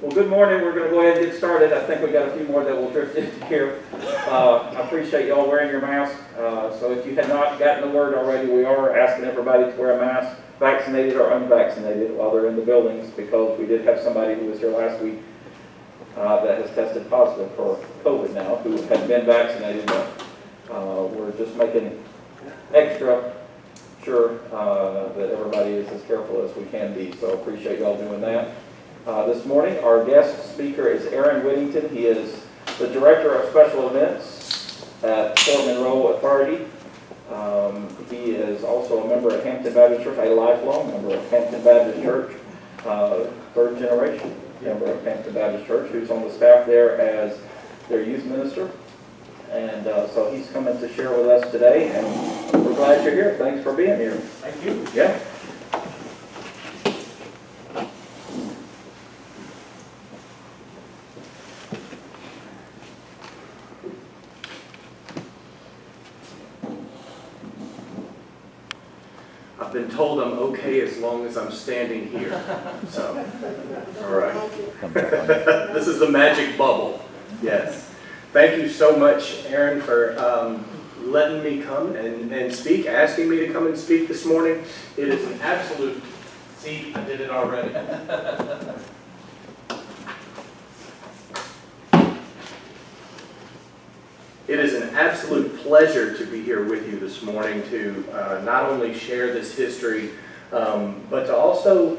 Well, good morning. We're going to go ahead and get started. I think we got a few more that will drift in here. I appreciate you all wearing your mask. So if you had not gotten the word already, we are asking everybody to wear a mask, vaccinated or unvaccinated, while they're in the buildings, because we did have somebody who was here last week that has tested positive for COVID now, who had been vaccinated. We're just making extra sure that everybody is as careful as we can be. So appreciate y'all doing that. This morning, our guest speaker is Aaron Whittington. He is the Director of Special Events at Fort Monroe Authority. He is also a member of Hampton Baptist Church, a lifelong member of Hampton Baptist Church, third generation member of Hampton Baptist Church, who's on the staff there as their youth minister. And so he's coming to share with us today, and we're glad you're here. Thanks for being here. Thank you. Yeah. I've been told I'm okay as long as I'm standing here. So, all right. This is the magic bubble. Yes. Thank you so much, Aaron, for letting me come and speak, asking me to come and speak this morning. It is an absolute, see, I did it already. It is an absolute pleasure to be here with you this morning to not only share this history, but to also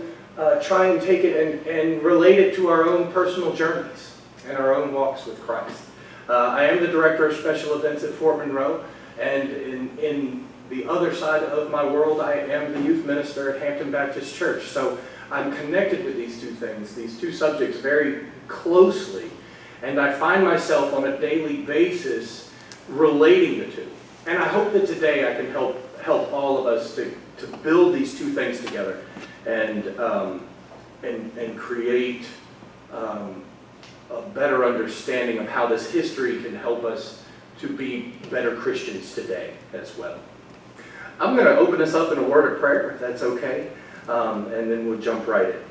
try and take it and relate it to our own personal journeys and our own walks with Christ. I am the Director of Special Events at Fort Monroe, and in the other side of my world, I am the youth minister at Hampton Baptist Church. So I'm connected with these two things, these two subjects very closely. And I find myself on a daily basis relating the two. And I hope that today I can help all of us to build these two things together and create a better understanding of how this history can help us to be better Christians today as well. I'm going to open us up in a word of prayer, if that's okay, and then we'll jump right in.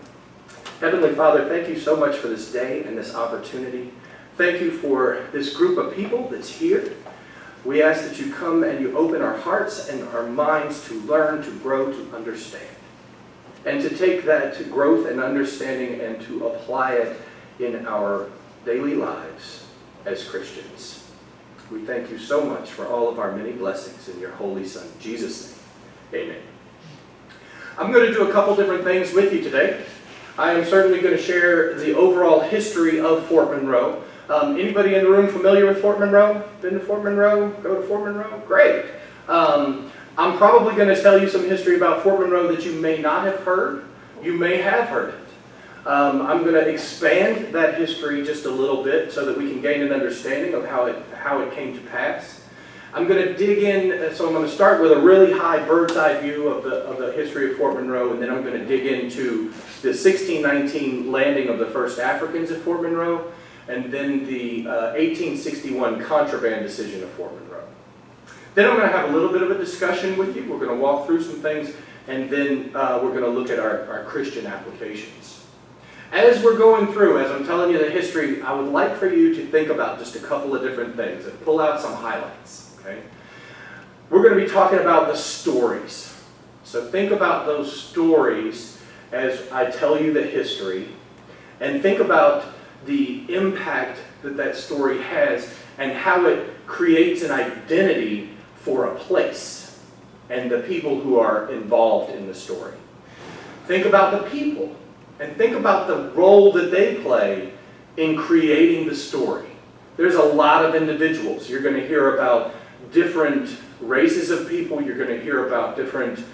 Heavenly Father, thank you so much for this day and this opportunity. Thank you for this group of people that's here. We ask that you come and you open our hearts and our minds to learn, to grow, to understand. And to take that growth and understanding and to apply it in our daily lives as Christians. We thank you so much for all of our many blessings in your holy Son, Jesus' name. Amen. I'm going to do a couple different things with you today. I am certainly going to share the overall history of Fort Monroe. Anybody in the room familiar with Fort Monroe? Been to Fort Monroe? Go to Fort Monroe? Great. I'm probably going to tell you some history about Fort Monroe that you may not have heard. You may have heard it. I'm going to expand that history just a little bit so that we can gain an understanding of how it came to pass. I'm going to dig in, so I'm going to start with a really high bird's eye view of the history of Fort Monroe, and then I'm going to dig into the 1619 landing of the first Africans at Fort Monroe, and then the 1861 contraband decision of Fort Monroe. Then I'm going to have a little bit of a discussion with you. We're going to walk through some things, and then we're going to look at our Christian applications. As we're going through, as I'm telling you the history, I would like for you to think about just a couple of different things and pull out some highlights. Okay? We're going to be talking about the stories. So think about those stories as I tell you the history, and think about the impact that story has and how it creates an identity for a place and the people who are involved in the story. Think about the people and think about the role that they play in creating the story. There's a lot of individuals. You're going to hear about different races of people. You're going to hear about different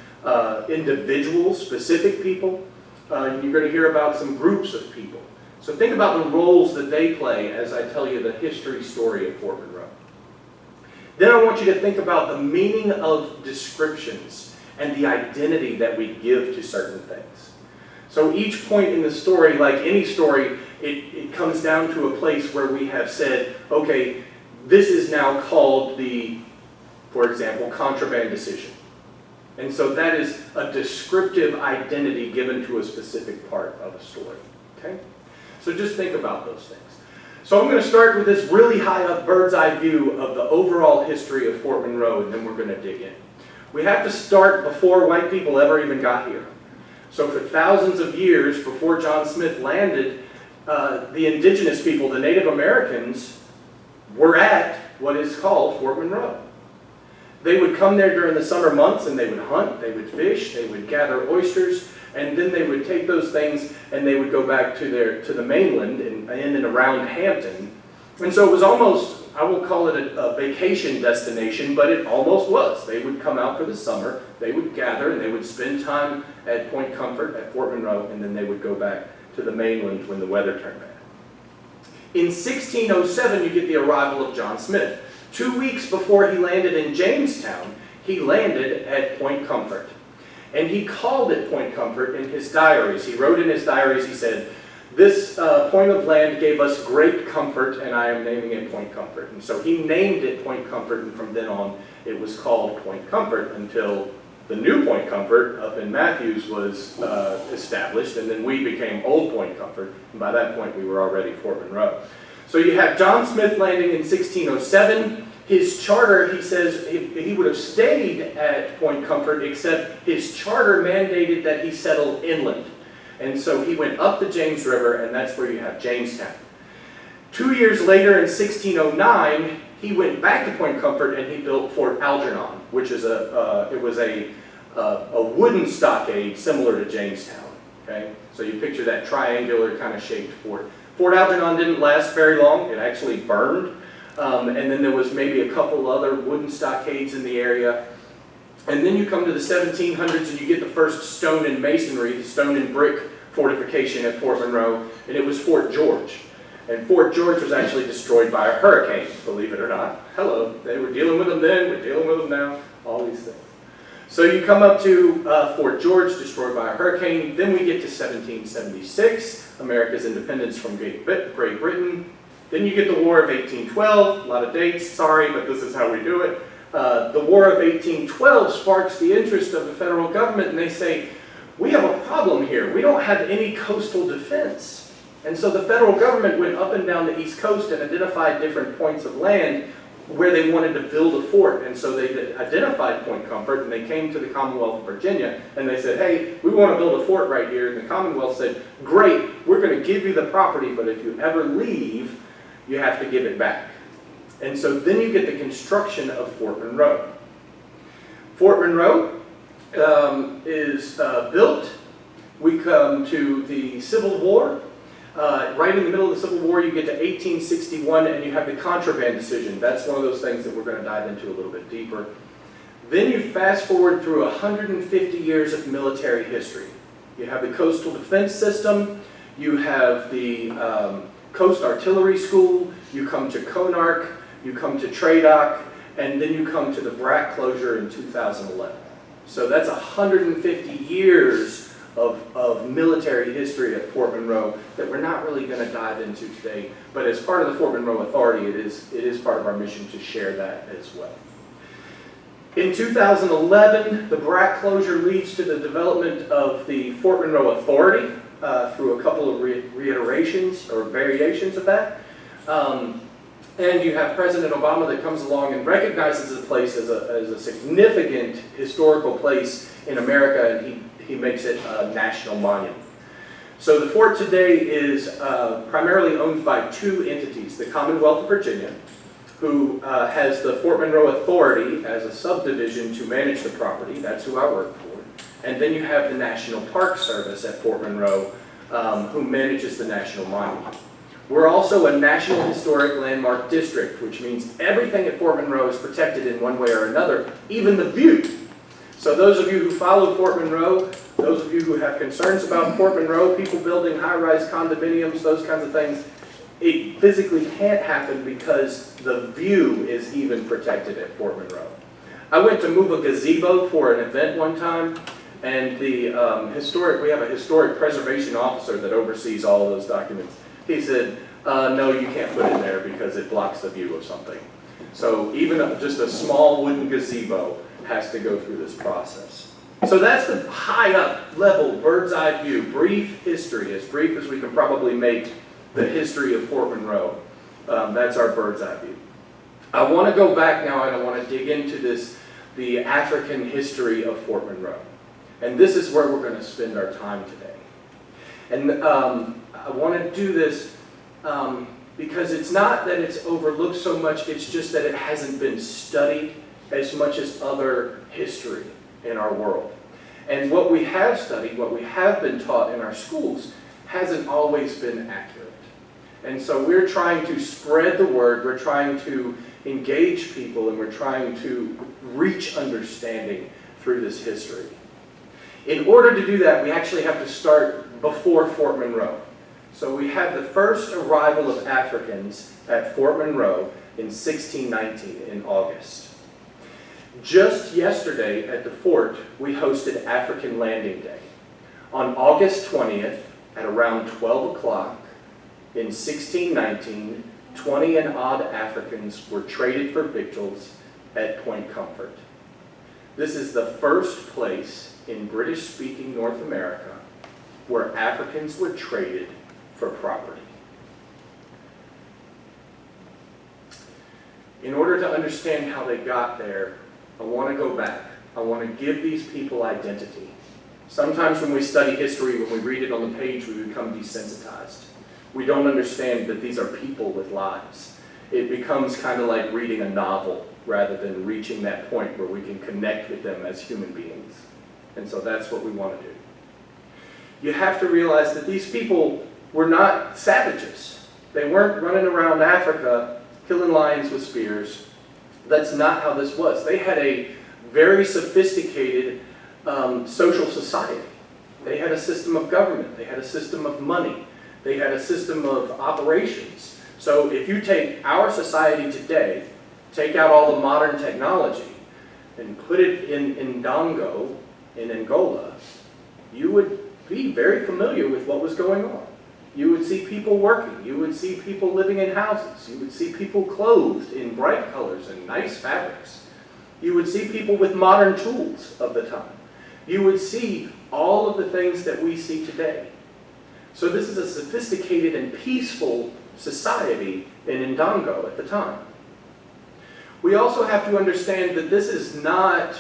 individuals, specific people. You're going to hear about some groups of people. So think about the roles that they play as I tell you the history story of Fort Monroe. Then I want you to think about the meaning of descriptions and the identity that we give to certain things. So each point in the story, like any story, it comes down to a place where we have said, okay, this is now called the, for example, contraband decision. And so that is a descriptive identity given to a specific part of a story. Okay? So just think about those things. So I'm going to start with this really high up bird's eye view of the overall history of Fort Monroe, and then we're going to dig in. We have to start before white people ever even got here. So for thousands of years before John Smith landed, the indigenous people, the Native Americans, were at what is called Fort Monroe. They would come there during the summer months and they would hunt, they would fish, they would gather oysters, and then they would take those things and they would go back to the mainland in and around Hampton. And so it was almost, I won't call it a vacation destination, but it almost was. They would come out for the summer, they would gather, and they would spend time at Point Comfort, at Fort Monroe, and then they would go back to the mainland when the weather turned bad. In 1607, you get the arrival of John Smith. 2 weeks before he landed in Jamestown, he landed at Point Comfort. And he called it Point Comfort in his diaries. He wrote in his diaries, he said, "This point of land gave us great comfort, and I am naming it Point Comfort." And so he named it Point Comfort, and from then on, it was called Point Comfort until the new Point Comfort up in Matthews was established, and then we became Old Point Comfort, and by that point, we were already Fort Monroe. So you have John Smith landing in 1607. His charter, he says, he would have stayed at Point Comfort, except his charter mandated that he settle inland. And so he went up the James River, and that's where you have Jamestown. 2 years later, in 1609, he went back to Point Comfort and he built Fort Algernon, which is a wooden stockade similar to Jamestown. Okay, so you picture that triangular kind of shaped fort. Fort Algernon didn't last very long; it actually burned, and then there was maybe a couple other wooden stockades in the area. And then you come to the 1700s and you get the first stone and masonry, the stone and brick fortification at Fort Monroe, and it was Fort George. And Fort George was actually destroyed by a hurricane, believe it or not. Hello, they were dealing with them then, we're dealing with them now, all these things. So you come up to Fort George, destroyed by a hurricane. Then we get to 1776, America's independence from Great Britain. Then you get the War of 1812, a lot of dates, sorry, but this is how we do it. The War of 1812 sparks the interest of the federal government, and they say, we have a problem here. We don't have any coastal defense. And so the federal government went up and down the East Coast and identified different points of land where they wanted to build a fort. And so they identified Point Comfort, and they came to the Commonwealth of Virginia, and they said, hey, we want to build a fort right here. And the Commonwealth said, great, we're going to give you the property, but if you ever leave, you have to give it back. And so then you get the construction of Fort Monroe. Fort Monroe is built. We come to the Civil War. Right in the middle of the Civil War, you get to 1861, and you have the Contraband decision. That's one of those things that we're going to dive into a little bit deeper. Then you fast forward through 150 years of military history. You have the Coastal Defense System. You have the Coast Artillery School. You come to Konark. You come to Tradoc. And then you come to the BRAC closure in 2011. So that's 150 years of military history at Fort Monroe that we're not really going to dive into today. But as part of the Fort Monroe Authority, it is part of our mission to share that as well. In 2011, the BRAC closure leads to the development of the Fort Monroe Authority through a couple of reiterations or variations of that. And you have President Obama that comes along and recognizes the place as a significant historical place in America, and he makes it a national monument. So the fort today is primarily owned by two entities, the Commonwealth of Virginia, who has the Fort Monroe Authority as a subdivision to manage the property. That's who I work for. And then you have the National Park Service at Fort Monroe, who manages the national monument. We're also a National Historic Landmark District, which means everything at Fort Monroe is protected in one way or another, even the view. So those of you who follow Fort Monroe, those of you who have concerns about Fort Monroe, people building high-rise condominiums, those kinds of things, it physically can't happen because the view is even protected at Fort Monroe. I went to move a gazebo for an event one time, and we have a historic preservation officer that oversees all of those documents. He said, no, you can't put it there because it blocks the view of something. So even just a small wooden gazebo has to go through this process. So that's the high up level bird's eye view, brief history, as brief as we can probably make the history of Fort Monroe. That's our bird's eye view. I want to go back now and I want to dig into the African history of Fort Monroe. And this is where we're going to spend our time today. And I want to do this because it's not that it's overlooked so much, it's just that it hasn't been studied as much as other history in our world. And what we have studied, what we have been taught in our schools, hasn't always been accurate. And so we're trying to spread the word, we're trying to engage people, and we're trying to reach understanding through this history. In order to do that, we actually have to start before Fort Monroe. So we have the first arrival of Africans at Fort Monroe in 1619, in August. Just yesterday at the fort, we hosted African Landing Day. On August 20th, at around 12 o'clock, in 1619, 20 and odd Africans were traded for victuals at Point Comfort. This is the first place in British-speaking North America where Africans were traded for property. In order to understand how they got there, I want to go back. I want to give these people identity. Sometimes when we study history, when we read it on the page, we become desensitized. We don't understand that these are people with lives. It becomes kind of like reading a novel rather than reaching that point where we can connect with them as human beings. And so that's what we want to do. You have to realize that these people were not savages. They weren't running around Africa killing lions with spears. That's not how this was. They had a very sophisticated social society. They had a system of government. They had a system of money. They had a system of operations. So if you take our society today, take out all the modern technology, and put it in Ndongo, in Angola, you would be very familiar with what was going on. You would see people working. You would see people living in houses. You would see people clothed in bright colors and nice fabrics. You would see people with modern tools of the time. You would see all of the things that we see today. So this is a sophisticated and peaceful society in Ndongo at the time. We also have to understand that this is not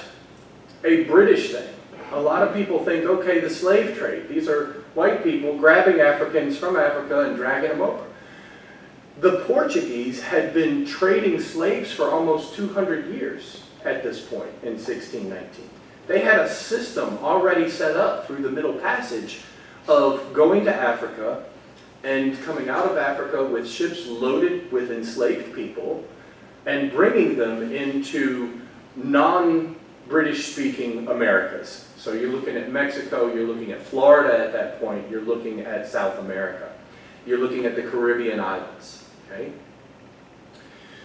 a British thing. A lot of people think, okay, the slave trade. These are white people grabbing Africans from Africa and dragging them over. The Portuguese had been trading slaves for almost 200 years at this point in 1619. They had a system already set up through the Middle Passage of going to Africa and coming out of Africa with ships loaded with enslaved people and bringing them into non-British speaking Americas. So you're looking at Mexico, you're looking at Florida at that point, you're looking at South America. You're looking at the Caribbean islands, okay?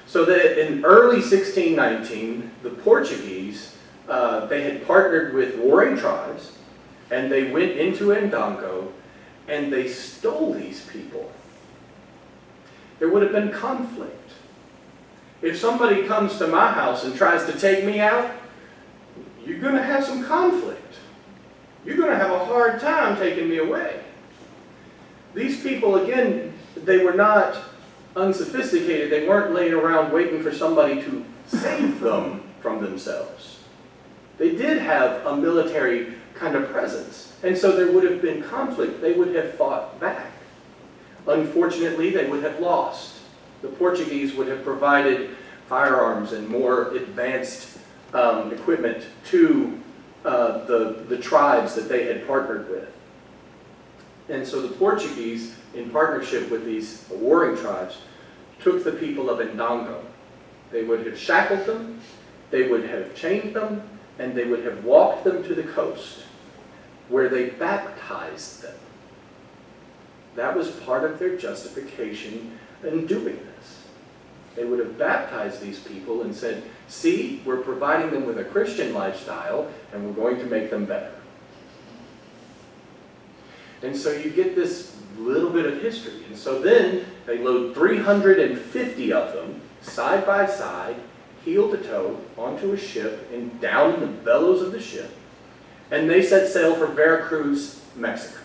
So that in early 1619, the Portuguese, they had partnered with warring tribes, and they went into Ndongo, and they stole these people. There would have been conflict. If somebody comes to my house and tries to take me out, you're going to have some conflict. You're going to have a hard time taking me away. These people, again, they were not unsophisticated. They weren't laying around waiting for somebody to save them from themselves. They did have a military kind of presence. And so there would have been conflict. They would have fought back. Unfortunately, they would have lost. The Portuguese would have provided firearms and more advanced equipment to the tribes that they had partnered with. And so the Portuguese, in partnership with these warring tribes, took the people of Ndongo. They would have shackled them, they would have chained them, and they would have walked them to the coast, where they baptized them. That was part of their justification in doing this. They would have baptized these people and said, see, we're providing them with a Christian lifestyle, and we're going to make them better. And so you get this little bit of history. And so then they load 350 of them, side by side, heel to toe, onto a ship and down in the bellows of the ship. And they set sail for Veracruz, Mexico.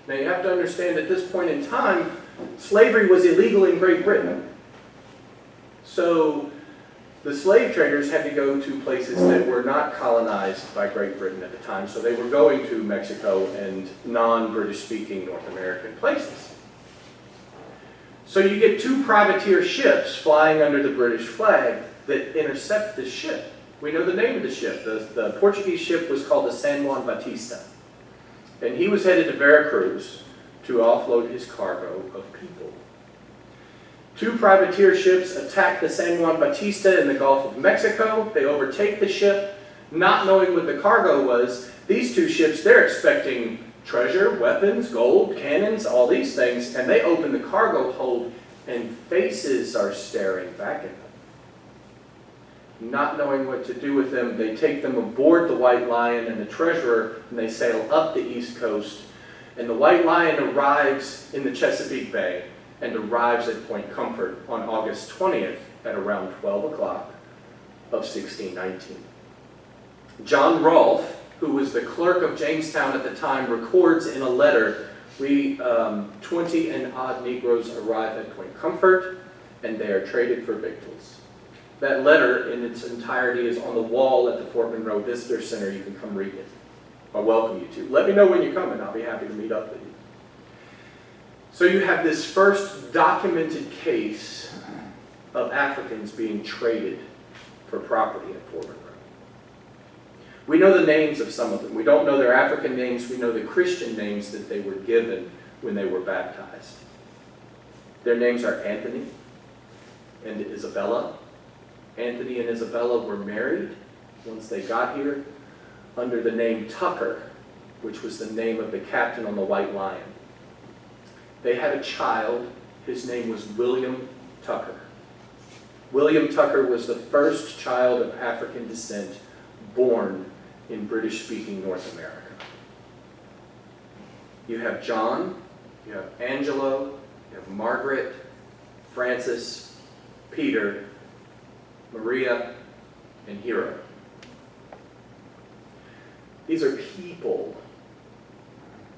Now you have to understand at this point in time, slavery was illegal in Great Britain. So the slave traders had to go to places that were not colonized by Great Britain at the time. So they were going to Mexico and non-British speaking North American places. So you get two privateer ships flying under the British flag that intercept this ship. We know the name of the ship. The Portuguese ship was called the San Juan Batista. And he was headed to Veracruz to offload his cargo of people. Two privateer ships attack the San Juan Batista in the Gulf of Mexico. They overtake the ship, not knowing what the cargo was. These two ships, they're expecting treasure, weapons, gold, cannons, all these things, and they open the cargo hold and faces are staring back at them. Not knowing what to do with them, they take them aboard the White Lion and the treasurer, and they sail up the East Coast. And the White Lion arrives in the Chesapeake Bay and arrives at Point Comfort on August 20th at around 12 o'clock of 1619. John Rolfe, who was the clerk of Jamestown at the time, records in a letter, 20 and odd Negroes arrive at Point Comfort, and they are traded for victuals. That letter in its entirety is on the wall at the Fort Monroe Visitor Center. You can come read it. I welcome you to. Let me know when you come, and I'll be happy to meet up with you. So you have this first documented case of Africans being traded for property at Fort Monroe. We know the names of some of them. We don't know their African names. We know the Christian names that they were given when they were baptized. Their names are Anthony and Isabella. Anthony and Isabella were married once they got here under the name Tucker, which was the name of the captain on the White Lion. They had a child. His name was William Tucker. William Tucker was the first child of African descent born in British-speaking North America. You have John, you have Angelo, you have Margaret, Francis, Peter, Maria, and Hero. These are people.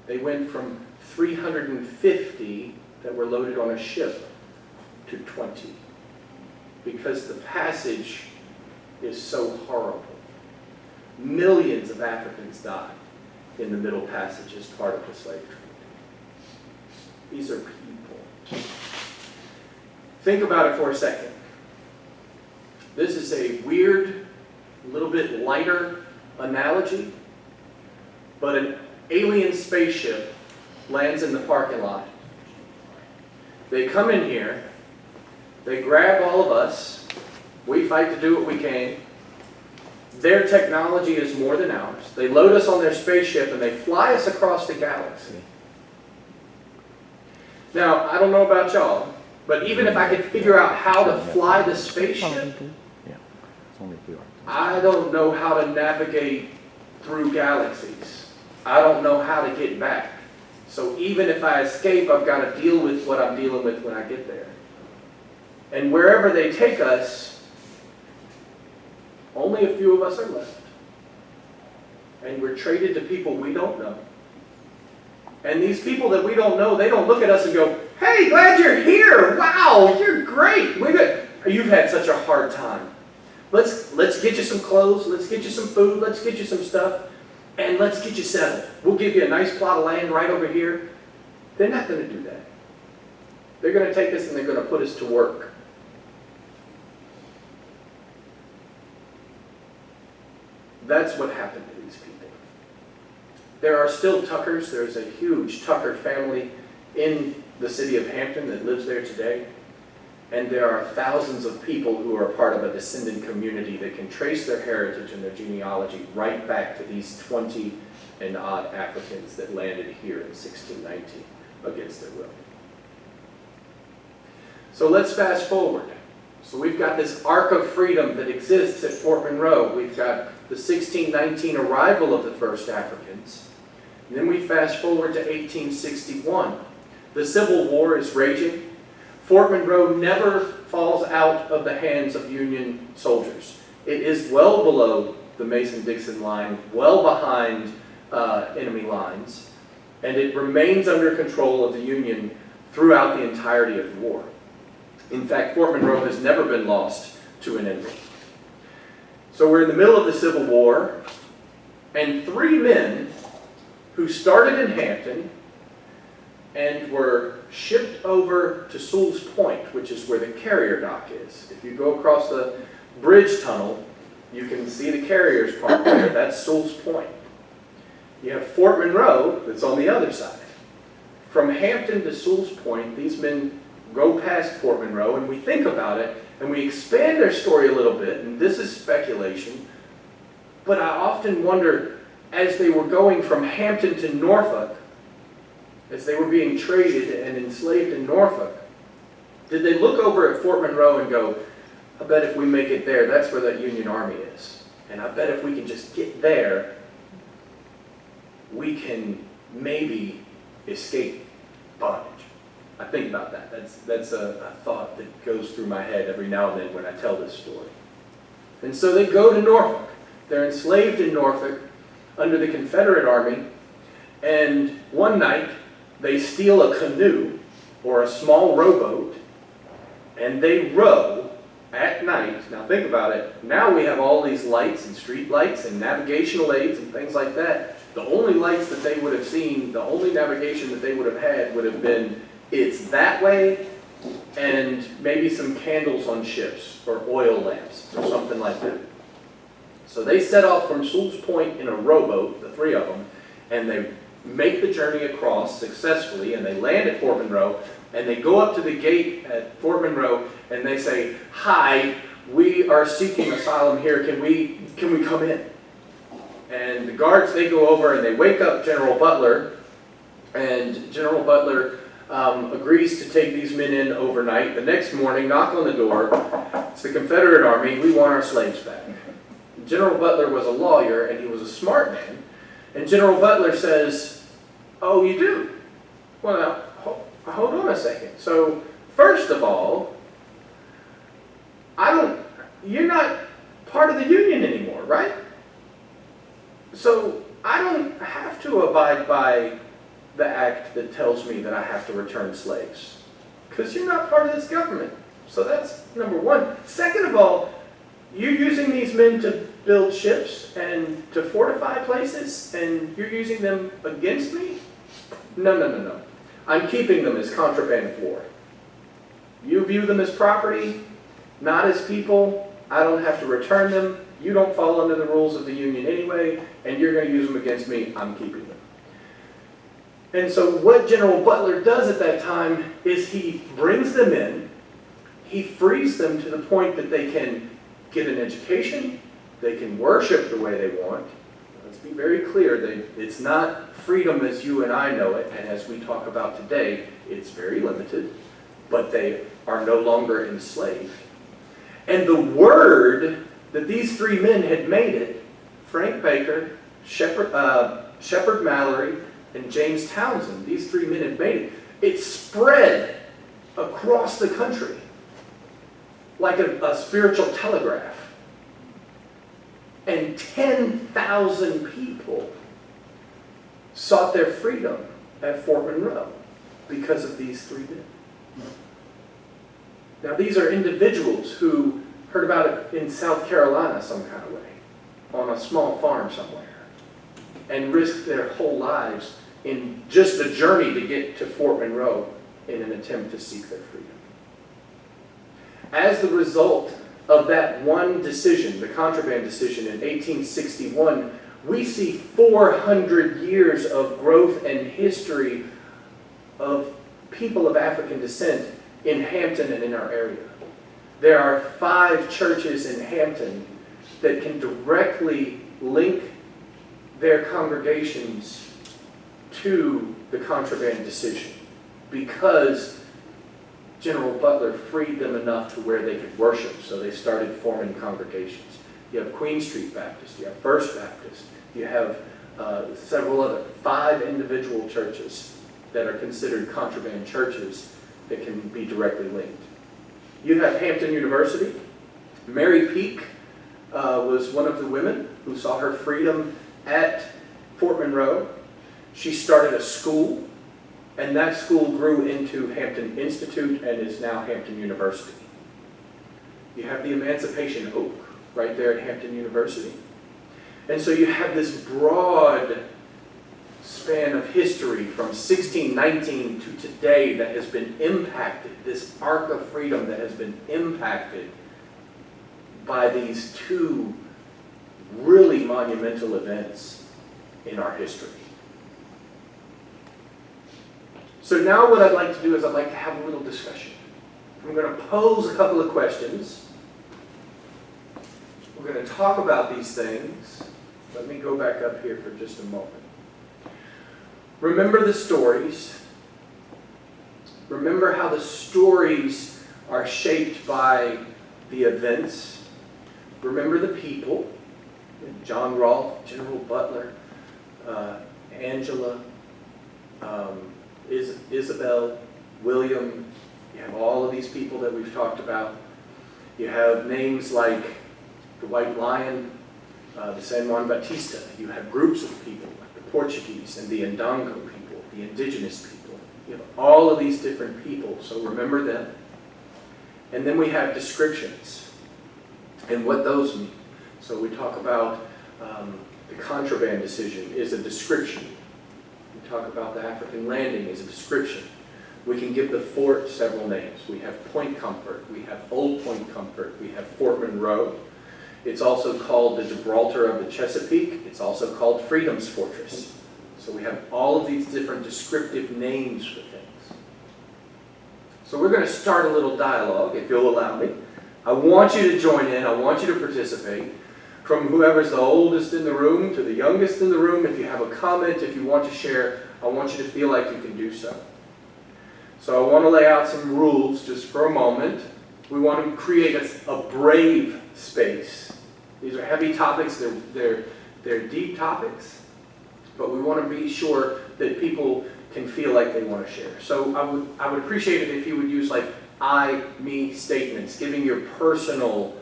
They went from 350 that were loaded on a ship to 20 because the passage is so horrible. Millions of Africans died in the Middle Passage as part of the slave trade. These are people. Think about it for a second. This is a weird, a little bit lighter analogy, but an alien spaceship lands in the parking lot. They come in here, they grab all of us, we fight to do what we can. Their technology is more than ours. They load us on their spaceship and they fly us across the galaxy. Now, I don't know about y'all, but even if I could figure out how to fly the spaceship, I don't know how to navigate through galaxies. I don't know how to get back. So even if I escape, I've got to deal with what I'm dealing with when I get there. And wherever they take us, only a few of us are left. And we're traded to people we don't know. And these people that we don't know, they don't look at us and go, "Hey, glad you're here. Wow, you're great. You've had such a hard time. Let's get you some clothes, let's get you some food, let's get you some stuff, and let's get you settled. We'll give you a nice plot of land right over here." They're not going to do that. They're going to take us and they're going to put us to work. That's what happened to these people. There are still Tuckers. There's a huge Tucker family in the city of Hampton that lives there today. And there are thousands of people who are part of a descendant community that can trace their heritage and their genealogy right back to these 20 and odd Africans that landed here in 1619 against their will. So let's fast forward. So we've got this arc of freedom that exists at Fort Monroe. We've got the 1619 arrival of the first Africans. And then we fast forward to 1861. The Civil War is raging. Fort Monroe never falls out of the hands of Union soldiers. It is well below the Mason-Dixon line, well behind enemy lines. and it remains under control of the Union throughout the entirety of the war. In fact, Fort Monroe has never been lost to an enemy. So we're in the middle of the Civil War, and three men who started in Hampton and were shipped over to Sewell's Point, which is where the carrier dock is. If you go across the bridge tunnel, you can see the carriers parked there. That's Sewell's Point. You have Fort Monroe that's on the other side. From Hampton to Sewell's Point, these men go past Fort Monroe, and we think about it, and we expand their story a little bit, and this is speculation, but I often wonder, as they were going from Hampton to Norfolk, as they were being traded and enslaved in Norfolk, did they look over at Fort Monroe and go, I bet if we make it there, that's where that Union Army is. And I bet if we can just get there, we can maybe escape bondage. I think about that. That's a thought that goes through my head every now and then when I tell this story. And so they go to Norfolk. They're enslaved in Norfolk under the Confederate Army, and one night they steal a canoe or a small rowboat, and they row at night. Now think about it. Now we have all these lights and street lights and navigational aids and things like that. The only lights that they would have seen, the only navigation that they would have had would have been, it's that way, and maybe some candles on ships or oil lamps or something like that. So they set off from Sewell's Point in a rowboat, the three of them, and they make the journey across successfully, and they land at Fort Monroe, and they go up to the gate at Fort Monroe, and they say, hi, we are seeking asylum here, can we come in? And the guards, they go over and they wake up General Butler, and General Butler agrees to take these men in overnight. The next morning, knock on the door, it's the Confederate Army, we want our slaves back. General Butler was a lawyer, and he was a smart man, and General Butler says, oh, you do? Well, now, hold on a second. So, first of all, you're not part of the Union anymore, right? So, I don't have to abide by the act that tells me that I have to return slaves, because you're not part of this government. So that's number one. Second of all, you're using these men to build ships and to fortify places, and you're using them against me? No. I'm keeping them as contraband of war. You view them as property, not as people. I don't have to return them. You don't fall under the rules of the Union anyway, and you're going to use them against me. I'm keeping them. And so what General Butler does at that time is he brings them in, he frees them to the point that they can get an education, they can worship the way they want. Let's be very clear, it's not freedom as you and I know it, and as we talk about today, it's very limited, but they are no longer enslaved. And the word that these three men had made it, Frank Baker, Shepard Mallory, and James Townsend, these three men had made it. It spread across the country like a spiritual telegraph. And 10,000 people sought their freedom at Fort Monroe because of these three men. Now these are individuals who heard about it in South Carolina some kind of way, on a small farm somewhere, and risked their whole lives in just the journey to get to Fort Monroe in an attempt to seek their freedom. As the result of that one decision, the contraband decision in 1861, we see 400 years of growth and history of people of African descent in Hampton and in our area. There are 5 churches in Hampton that can directly link their congregations to the contraband decision because General Butler freed them enough to where they could worship, so they started forming congregations. You have Queen Street Baptist, you have First Baptist, you have several other, 5 individual churches that are considered contraband churches that can be directly linked. You have Hampton University. Mary Peake was one of the women who saw her freedom at Fort Monroe. She started a school, and that school grew into Hampton Institute and is now Hampton University. You have the Emancipation Oak right there at Hampton University. And so you have this broad span of history from 1619 to today that has been impacted, this arc of freedom that has been impacted by these two really monumental events in our history. So now what I'd like to do is I'd like to have a little discussion. I'm going to pose a couple of questions. We're going to talk about these things. Let me go back up here for just a moment. Remember the stories. Remember how the stories are shaped by the events. Remember the people. John Rolfe, General Butler, Angela, Isabel, William. You have all of these people that we've talked about. You have names like the White Lion, the San Juan Bautista. You have groups of people like the Portuguese and the Ndongo people, the indigenous people. You have all of these different people, so remember them. And then we have descriptions and what those mean. So we talk about the contraband decision is a description. We talk about the African landing as a description. We can give the fort several names. We have Point Comfort, we have Old Point Comfort, we have Fort Monroe. It's also called the Gibraltar of the Chesapeake. It's also called Freedom's Fortress. So we have all of these different descriptive names for things. So we're going to start a little dialogue, if you'll allow me. I want you to join in. I want you to participate. From whoever's the oldest in the room to the youngest in the room, if you have a comment, if you want to share, I want you to feel like you can do so. So I want to lay out some rules just for a moment. We want to create a brave space. These are heavy topics, they're deep topics, but we want to be sure that people can feel like they want to share. So I would appreciate it if you would use like I, me statements, giving your personal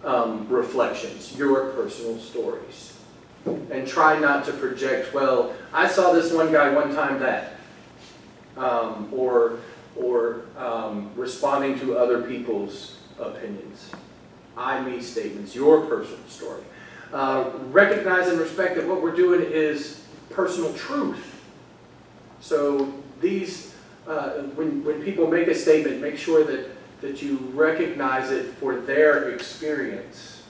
reflections, your personal stories. And try not to project, well, I saw this one guy one time that, or responding to other people's opinions. I, me statements, your personal story. Recognize and respect that what we're doing is personal truth. So these, when people make a statement, make sure that you recognize it for their experience.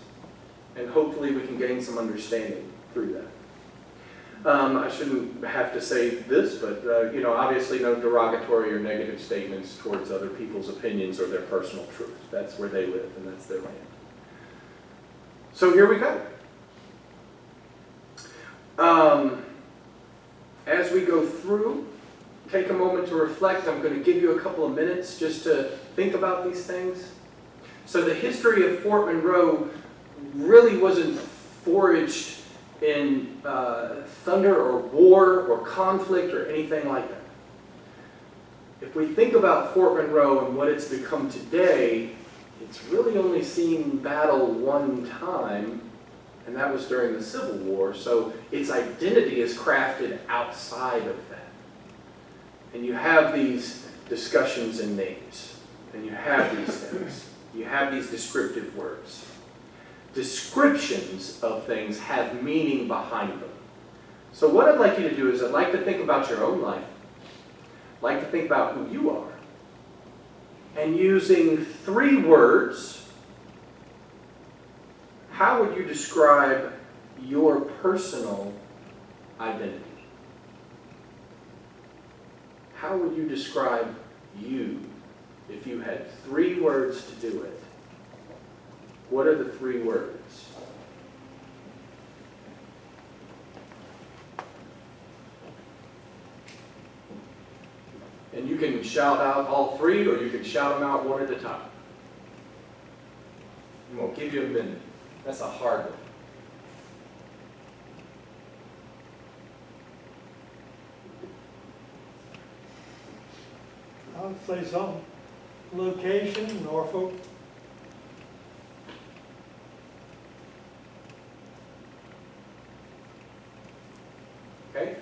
And hopefully we can gain some understanding through that. I shouldn't have to say this, but obviously no derogatory or negative statements towards other people's opinions or their personal truth. That's where they live and that's their land. So here we go. As we go through, take a moment to reflect. I'm going to give you a couple of minutes just to think about these things. So the history of Fort Monroe really wasn't forged in thunder or war or conflict or anything like that. If we think about Fort Monroe and what it's become today, it's really only seen battle one time, and that was during the Civil War, so its identity is crafted outside of that. And you have these discussions and names, and you have these things. You have these descriptive words. Descriptions of things have meaning behind them. So what I'd like you to do is I'd like to think about your own life. I'd like to think about who you are. And using 3 words, how would you describe your personal identity? How would you describe you if you had 3 words to do it? What are the 3 words? And you can shout out all 3, or you can shout them out one at a time. I'm going to give you a minute. That's a hard one. I'll say something. Location, Norfolk. Okay?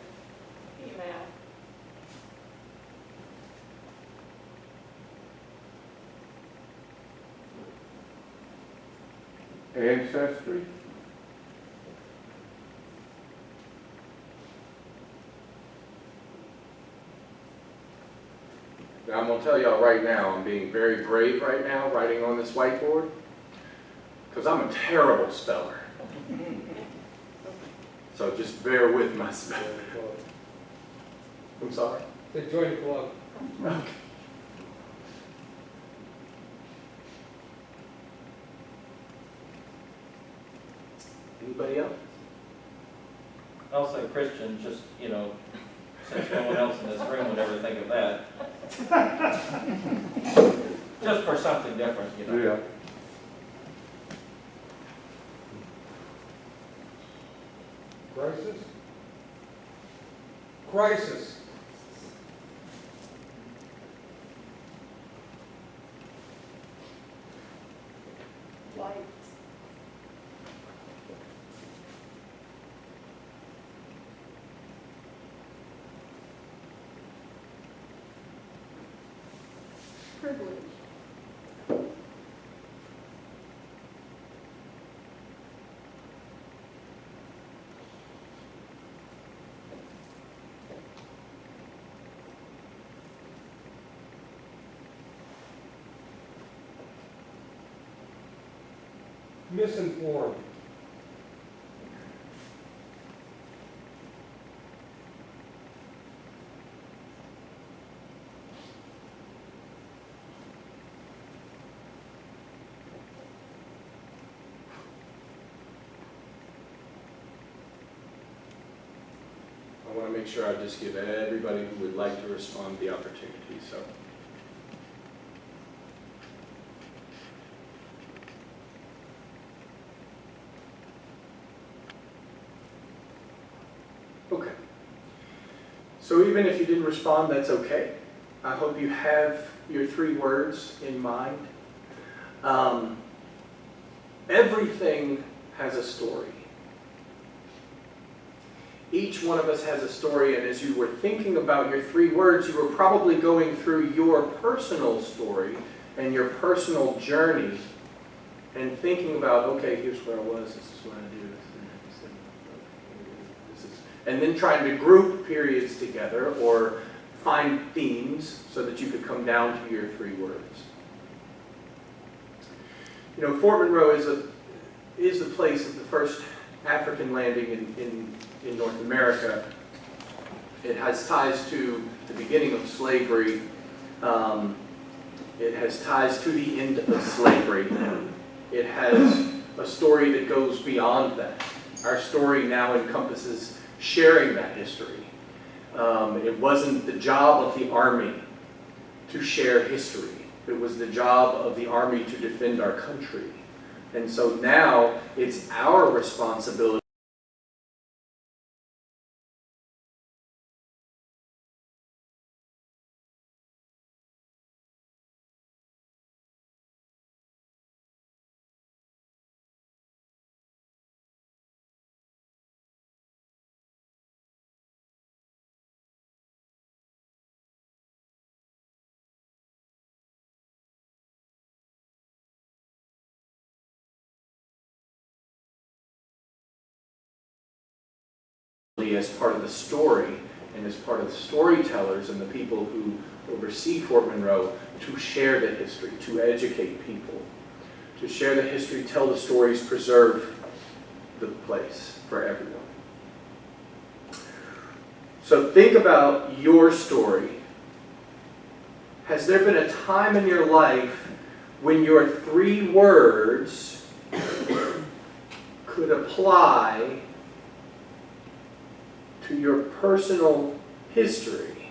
now. Ancestry. Now, I'm gonna tell y'all right now, I'm being very brave right now, writing on this whiteboard, because I'm a terrible speller. So just bear with my spelling. I'm sorry. Join the club. Okay. Anybody else? I'll say Christian, just, since no one else in this room would ever think of that. Just for something different, Yeah. Crisis? Crisis. Light. Privilege. Misinformed. I want to make sure I just give everybody who would like to respond the opportunity, so. Okay. So even if you didn't respond, that's okay. I hope you have your 3 words in mind. Everything has a story. Each one of us has a story, and as you were thinking about your 3 words, you were probably going through your personal story and your personal journey and thinking about, okay, here's where I was, this is what I do, and then trying to group periods together or find themes so that you could come down to your 3 words. Fort Monroe is the place of the first African landing in North America. It has ties to the beginning of slavery. It has ties to the end of slavery. It has a story that goes beyond that. Our story now encompasses sharing that history. It wasn't the job of the Army to share history. It was the job of the Army to defend our country. And so now it's our responsibility as part of the story and as part of the storytellers and the people who oversee Fort Monroe to share the history, to educate people, to share the history, tell the stories, preserve the place for everyone. So think about your story. Has there been a time in your life when your 3 words could apply to your personal history?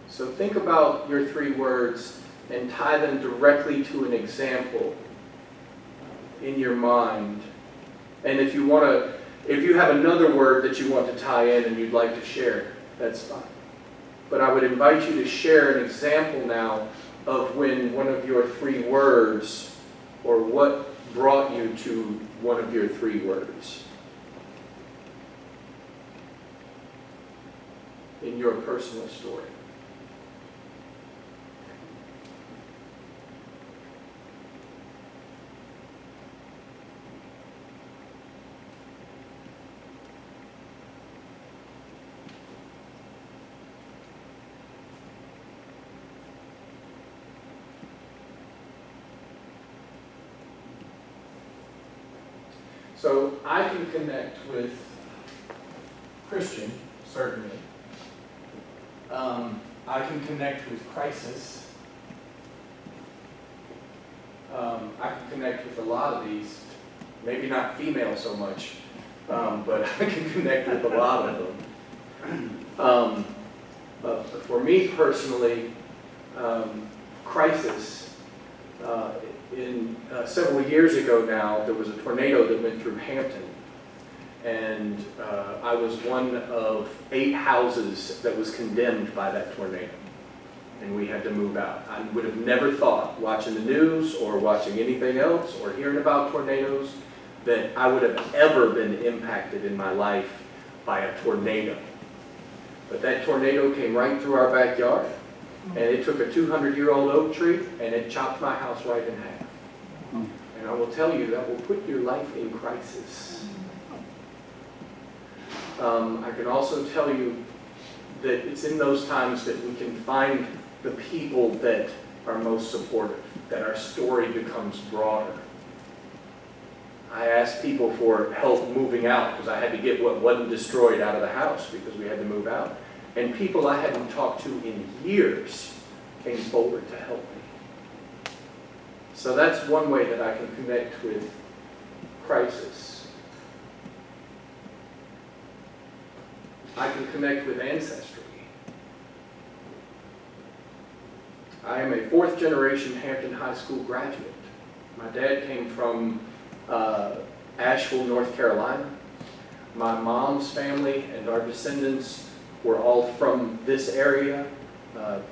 So think about your 3 words and tie them directly to an example in your mind. And if you have another word that you want to tie in and you'd like to share, that's fine. But I would invite you to share an example now of when one of your 3 words, or what brought you to one of your 3 words. in your personal story? So I can connect with Christian, certainly. I can connect with crisis. I can connect with a lot of these, maybe not female so much, but I can connect with a lot of them. But for me personally, crisis, several years ago now, there was a tornado that went through Hampton. And I was one of 8 houses that was condemned by that tornado. And we had to move out. I would have never thought, watching the news or watching anything else or hearing about tornadoes, that I would have ever been impacted in my life by a tornado. But that tornado came right through our backyard. And it took a 200-year-old oak tree and it chopped my house right in half. And I will tell you, that will put your life in crisis. I can also tell you that it's in those times that we can find the people that are most supportive, that our story becomes broader. I asked people for help moving out because I had to get what wasn't destroyed out of the house because we had to move out. And people I hadn't talked to in years came forward to help me. So that's one way that I can connect with crisis. I can connect with ancestry. I am a 4th generation Hampton High School graduate. My dad came from Asheville, North Carolina. My mom's family and our descendants were all from this area,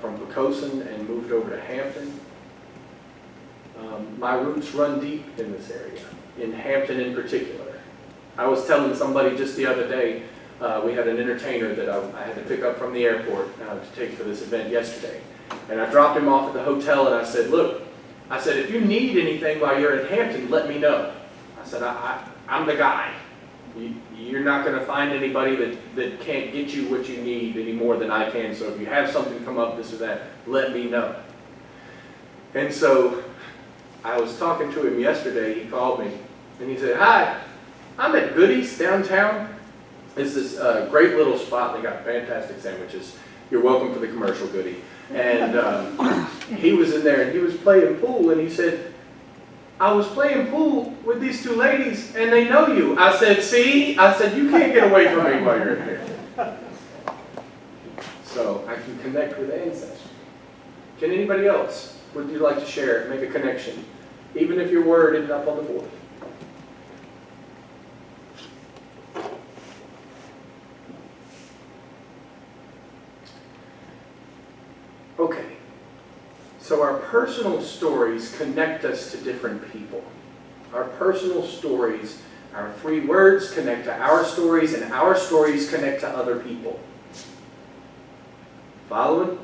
from Poquoson, and moved over to Hampton. My roots run deep in this area, in Hampton in particular. I was telling somebody just the other day, we had an entertainer that I had to pick up from the airport to take for this event yesterday. And I dropped him off at the hotel and I said, look, if you need anything while you're in Hampton, let me know. I said, I'm the guy. You're not going to find anybody that can't get you what you need any more than I can. So if you have something come up, this or that, let me know. And so I was talking to him yesterday. He called me and he said, hi, I'm at Goody's downtown. It's this great little spot. They got fantastic sandwiches. You're welcome for the commercial, Goody. And he was in there and he was playing pool and he said, I was playing pool with these 2 ladies and they know you. I said, see? I said, you can't get away from me while you're in here. So I can connect with ancestry. Can anybody else? Would you like to share, make a connection? Even if your word ended up on the board. Okay, so our personal stories connect us to different people. Our personal stories, our 3 words connect to our stories, and our stories connect to other people. Following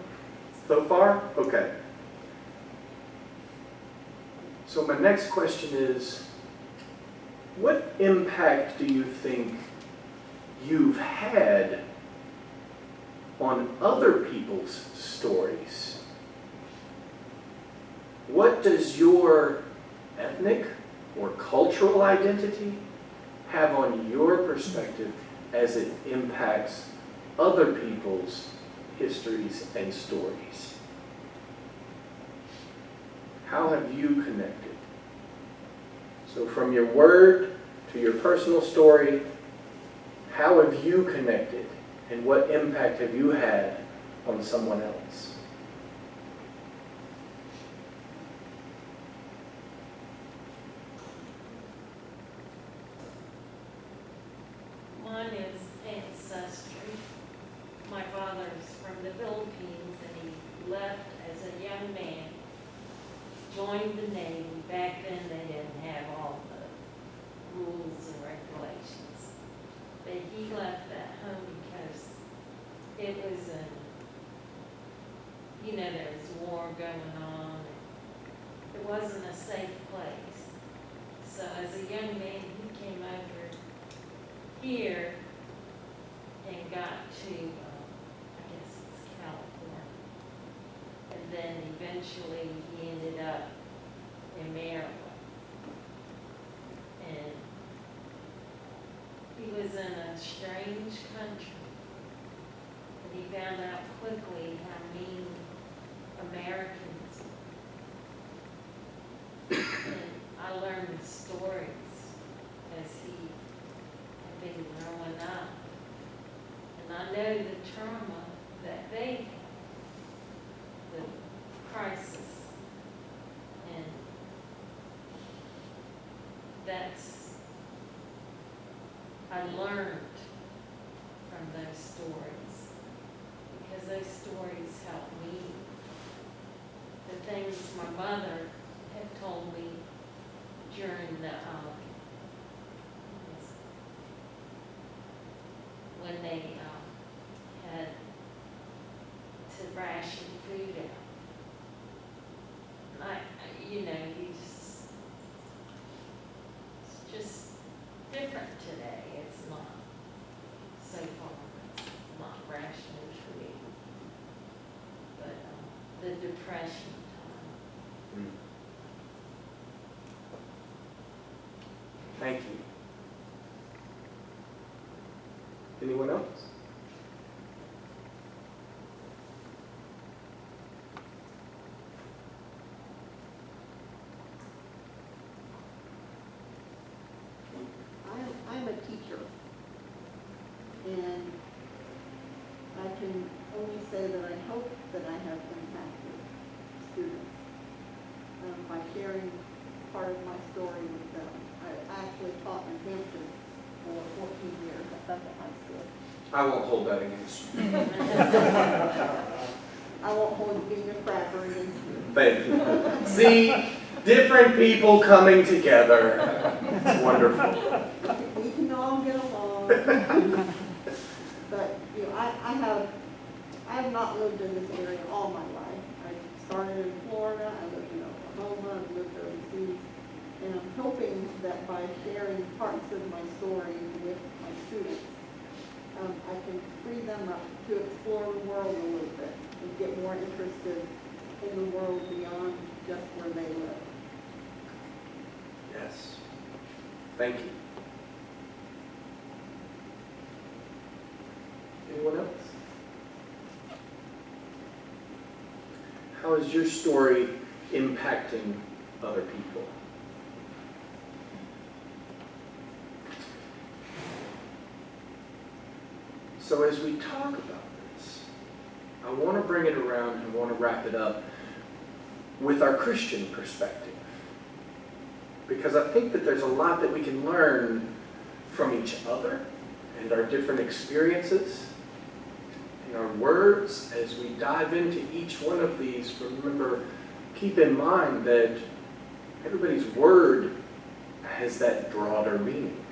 so far? Okay. So my next question is, what impact do you think you've had on other people's stories? What does your ethnic or cultural identity have on your perspective as it impacts other people's histories and stories? How have you connected? So from your word to your personal story, how have you connected? And what impact have you had on someone else? One is ancestry. My father's from the Philippines and he left as a young man, joined the Navy. Back then they didn't have all the rules and regulations. But he left that home because it was war going on. It wasn't a safe place. So as a young man, he came over here and got to, I guess it's California. And then eventually he ended up in Maryland. And he was in a strange country. And he found out quickly how mean Americans are. And I learned the stories as he had been growing up. And I know the trauma that they had, the crisis. And I learned from those stories, because those stories helped me. The things my mother had told me during the, when they had to ration food out. You know, it's just different today. It's not so far, it's not rationing food, but the Depression time. Thank you. Anyone else? I'm a teacher, and I can only say that I hope that I have impacted students by sharing part of my story with them. I actually taught in Hampton for 14 years at Buckett High School. I won't hold that against you. I won't hold being a crapper against you. Thank you. See, different people coming together. It's wonderful. We can all get along. But, you know, I have not lived in this area all my life. I started in Florida, I lived in Oklahoma, I've lived overseas. And I'm hoping that by sharing parts of my story with my students, I can free them up to explore the world a little bit and get more interested in the world beyond just where they live. Yes. Thank you. Anyone else? How is your story impacting other people? So as we talk about this, I want to bring it around and want to wrap it up with our Christian perspective. Because I think that there's a lot that we can learn from each other and our different experiences and our words as we dive into each one of these. Remember, keep in mind that everybody's word has that broader meaning.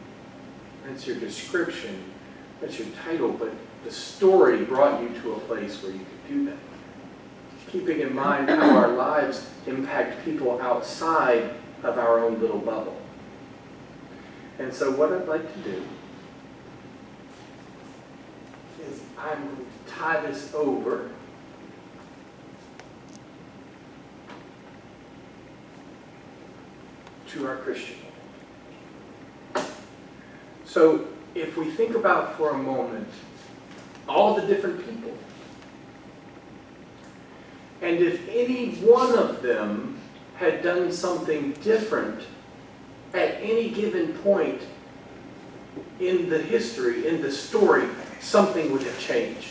That's your description, that's your title, but the story brought you to a place where you could do that. Keeping in mind how our lives impact people outside of our own little bubble. And so what I'd like to do is I'm going to tie this over to our Christian. So if we think about for a moment all the different people, and if any one of them had done something different at any given point in the history, in the story, something would have changed.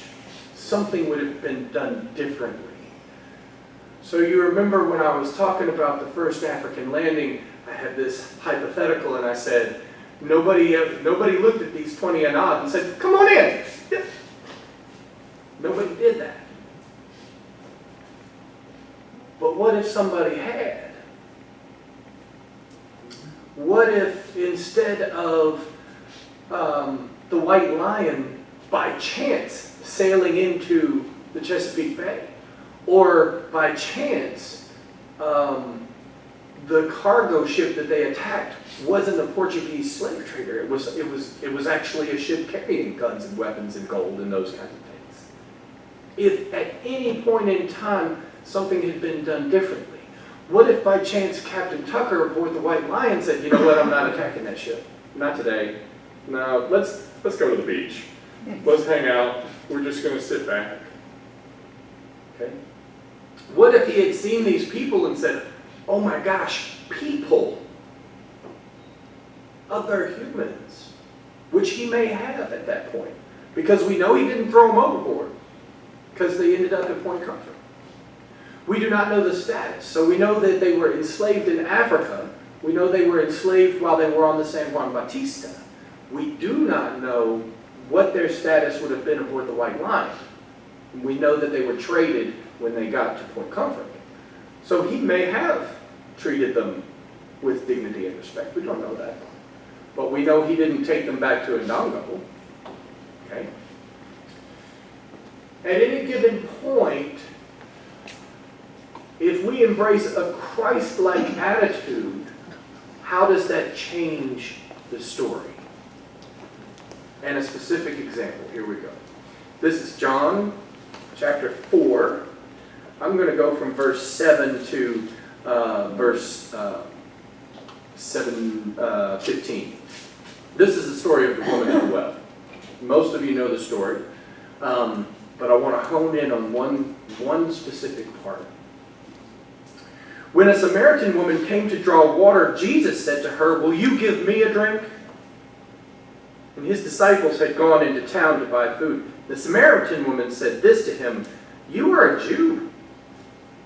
Something would have been done differently. So you remember when I was talking about the first African landing, I had this hypothetical and I said, nobody looked at these 20 and odd and said, come on in. Nobody did that. But what if somebody had? What if instead of the White Lion by chance sailing into the Chesapeake Bay, or by chance, the cargo ship that they attacked wasn't a Portuguese slave trader. It was actually a ship carrying guns and weapons and gold and those kinds of things. If at any point in time something had been done differently, what if by chance Captain Tucker aboard the White Lion said, you know what, I'm not attacking that ship. Not today. No, let's go to the beach. Let's hang out. We're just going to sit back. Okay? What if he had seen these people and said, oh my gosh, people, other humans, which he may have at that point, because we know he didn't throw them overboard, because they ended up at Point Comfort. We do not know the status, so we know that they were enslaved in Africa. We know they were enslaved while they were on the San Juan Bautista. We do not know what their status would have been aboard the White Lion. We know that they were traded when they got to Point Comfort. So he may have treated them with dignity and respect. We don't know that. But we know he didn't take them back to Ndongo. Okay? At any given point, if we embrace a Christ-like attitude, how does that change the story? And a specific example, here we go. This is John chapter 4. I'm going to go from verse 7 to verse 15. This is the story of the woman at the well. Most of you know the story, but I want to hone in on one specific part. When a Samaritan woman came to draw water, Jesus said to her, will you give me a drink? And his disciples had gone into town to buy food. The Samaritan woman said this to him, you are a Jew,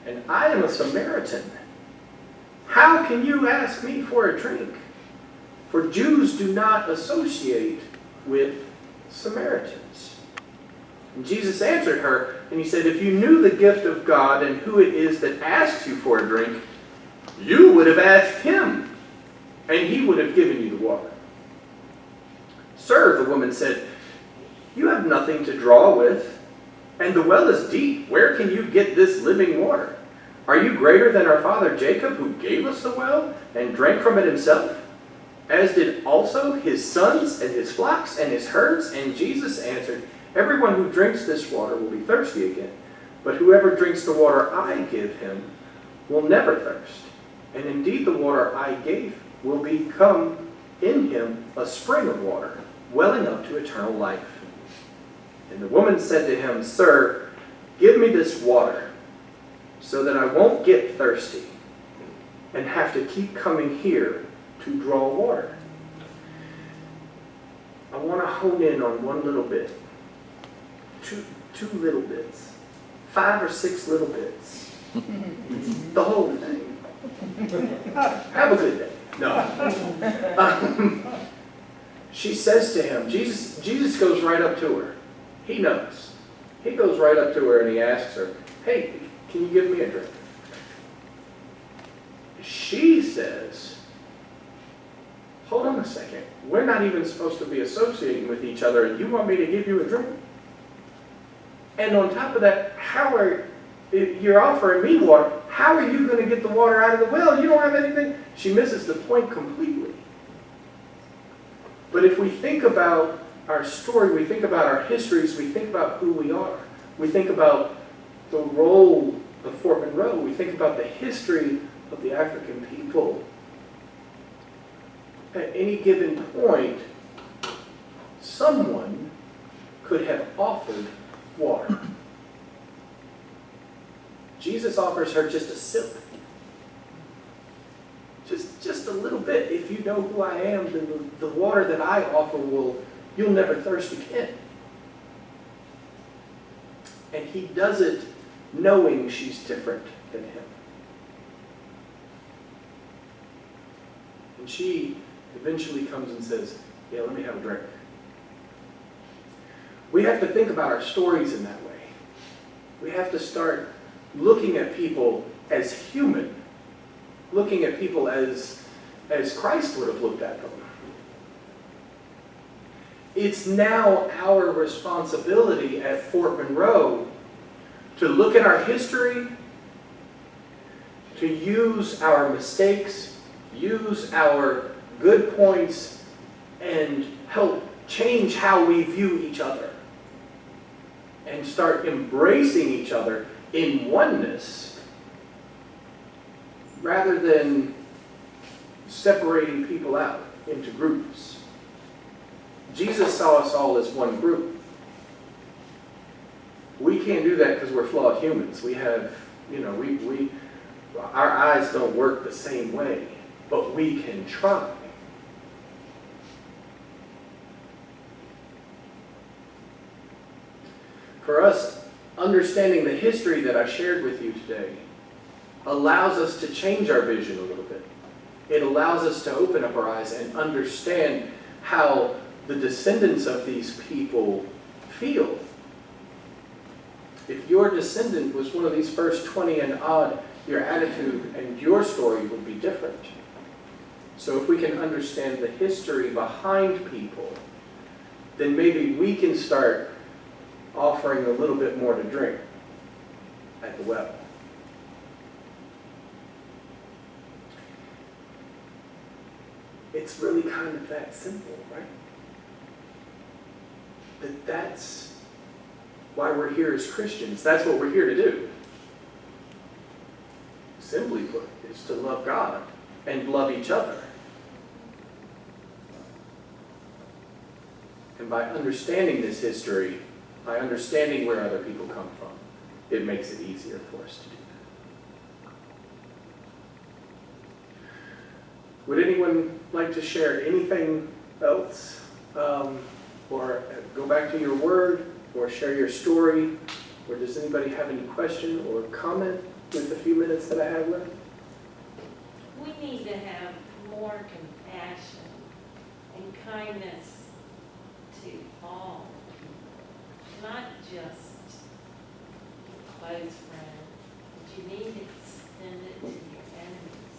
and I am a Samaritan. How can you ask me for a drink? For Jews do not associate with Samaritans. And Jesus answered her, and he said, if you knew the gift of God and who it is that asks you for a drink, you would have asked him, and he would have given you the water. Sir, the woman said, you have nothing to draw with, and the well is deep. Where can you get this living water? Are you greater than our father Jacob, who gave us the well and drank from it himself, as did also his sons and his flocks and his herds? And Jesus answered, everyone who drinks this water will be thirsty again, but whoever drinks the water I give him will never thirst. And indeed the water I gave will become in him a spring of water, welling up to eternal life. And the woman said to him, sir, give me this water, so that I won't get thirsty and have to keep coming here to draw water. I want to hone in on one little bit. Two little bits. 5 or 6 little bits. The whole thing. Have a good day. No. She says to him, Jesus goes right up to her. He knows. He goes right up to her and he asks her, hey, can you give me a drink? She says, hold on a second. We're not even supposed to be associating with each other, and you want me to give you a drink? And on top of that, if you're offering me water, how are you going to get the water out of the well? You don't have anything. She misses the point completely. But if we think about our story, we think about our histories, we think about who we are, we think about the role of Fort Monroe, we think about the history of the African people, at any given point, someone could have offered water. Jesus offers her just a sip. Just a little bit. If you know who I am, then the water that I offer you'll never thirst again. And he does it knowing she's different than him. And she eventually comes and says, yeah, let me have a drink. We have to think about our stories in that way. We have to start looking at people as human, looking at people as Christ would have looked at them. It's now our responsibility at Fort Monroe to look at our history to use our mistakes, use our good points, and help change how we view each other. And start embracing each other in oneness rather than separating people out into groups. Jesus saw us all as one group. We can't do that because we're flawed humans. We have, our eyes don't work the same way, but we can try. For us, understanding the history that I shared with you today allows us to change our vision a little bit. It allows us to open up our eyes and understand how the descendants of these people feel. If your descendant was one of these first 20 and odd, your attitude and your story would be different. So if we can understand the history behind people, then maybe we can start offering a little bit more to drink at the well. It's really kind of that simple, right? That's why we're here as Christians. That's what we're here to do. Simply put, is to love God and love each other. And by understanding this history, by understanding where other people come from, it makes it easier for us to do that. Would anyone like to share anything else? Or go back to your word, or share your story? Or does anybody have any question or comment with the few minutes that I have left? We need to have more compassion and kindness to all people, not just your close friends, but you need to extend it to your enemies.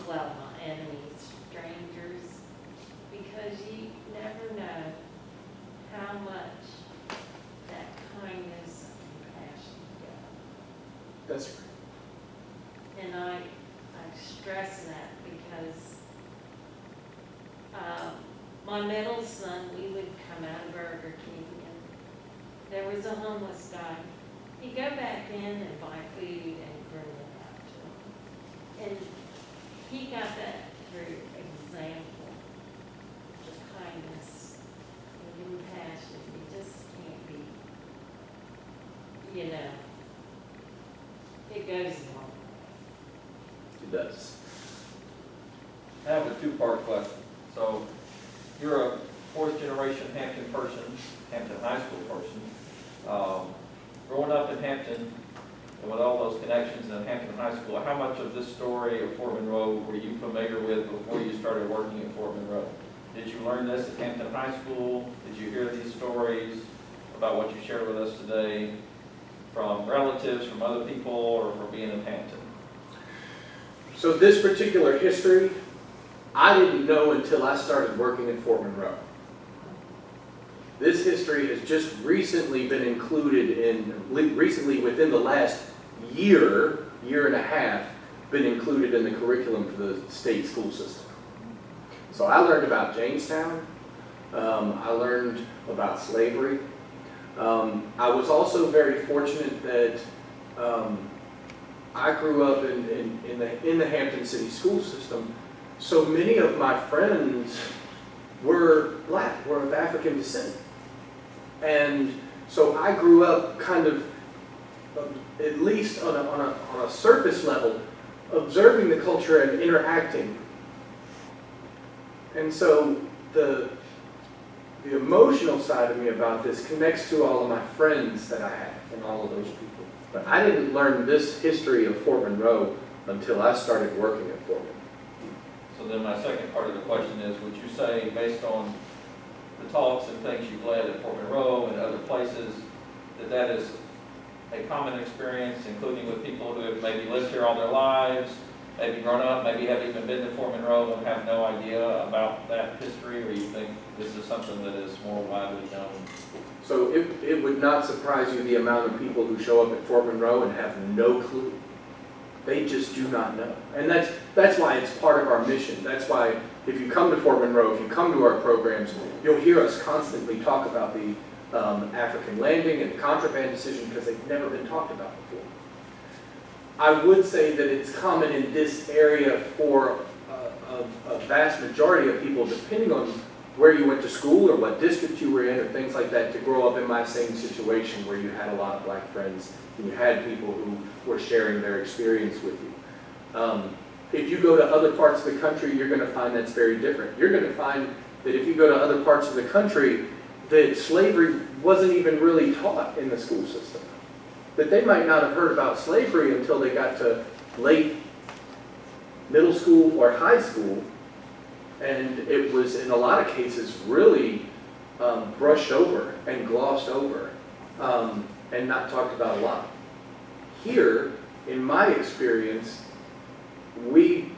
Well, not enemies, strangers, because you never know how much that kindness and compassion go. That's right. And I stress that because my middle son, we would come out of Burger King and there was a homeless guy. He'd go back in and buy food and bring it out to him. And he got that through example, the kindness and compassion. You just can't be, it goes along. It does. I have a two-part question. So you're a fourth generation Hampton person, Hampton High School person. Growing up in Hampton and with all those connections in Hampton High School, how much of this story of Fort Monroe were you familiar with before you started working at Fort Monroe? Did you learn this at Hampton High School? Did you hear these stories about what you shared with us today from relatives, from other people, or from being in Hampton? So this particular history, I didn't know until I started working at Fort Monroe. This history has just recently been included recently within the last year and a half, been included in the curriculum for the state school system. So I learned about Jamestown. I learned about slavery. I was also very fortunate that I grew up in the Hampton City school system. So many of my friends were black, were of African descent. And so I grew up kind of, at least on a surface level, observing the culture and interacting. And so the emotional side of me about this connects to all of my friends that I have and all of those people. But I didn't learn this history of Fort Monroe until I started working at Fort Monroe. So then my second part of the question is, would you say, based on the talks and things you've led at Fort Monroe and other places, that is a common experience, including with people who have maybe lived here all their lives, maybe grown up, maybe haven't even been to Fort Monroe and have no idea about that history, or you think this is something that is more widely known? So it would not surprise you the amount of people who show up at Fort Monroe and have no clue. They just do not know. And that's why it's part of our mission. That's why if you come to Fort Monroe, if you come to our programs, you'll hear us constantly talk about the African landing and the contraband decision because they've never been talked about before. I would say that it's common in this area for a vast majority of people, depending on where you went to school or what district you were in or things like that, to grow up in my same situation where you had a lot of black friends and you had people who were sharing their experience with you. If you go to other parts of the country, you're going to find that's very different. You're going to find that if you go to other parts of the country, that slavery wasn't even really taught in the school system. That they might not have heard about slavery until they got to late middle school or high school, and it was, in a lot of cases, really brushed over and glossed over and not talked about a lot. Here, in my experience, we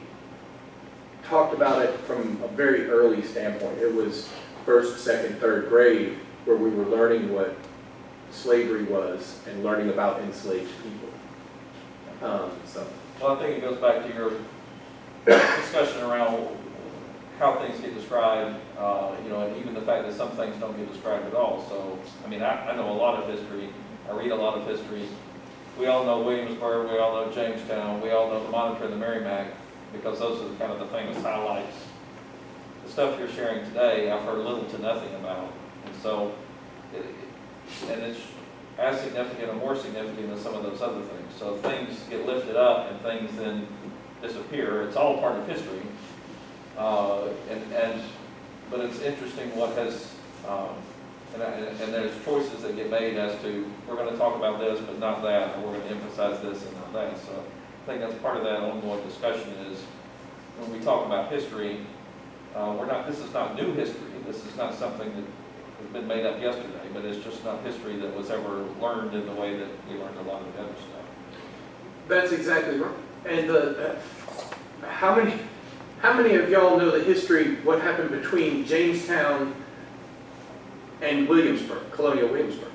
talked about it from a very early standpoint. It was first, second, third grade where we were learning what slavery was and learning about enslaved people. Well, I think it goes back to your discussion around how things get described, and even the fact that some things don't get described at all. So, I mean, I know a lot of history. I read a lot of history. We all know Williamsburg. We all know Jamestown. We all know the Monitor and the Merrimack, because those are kind of the famous highlights. The stuff you're sharing today, I've heard little to nothing about. And so, and it's as significant or more significant than some of those other things. So things get lifted up and things then disappear. It's all part of history. But it's interesting what has, and there's choices that get made as to, we're going to talk about this, but not that, or we're going to emphasize this and not that. So I think that's part of that ongoing discussion is, when we talk about history, this is not new history. This is not something that has been made up yesterday, but it's just not history that was ever learned in the way that we learned a lot of the other stuff. That's exactly right. And how many of y'all know the history, what happened between Jamestown and Williamsburg, Colonial Williamsburg?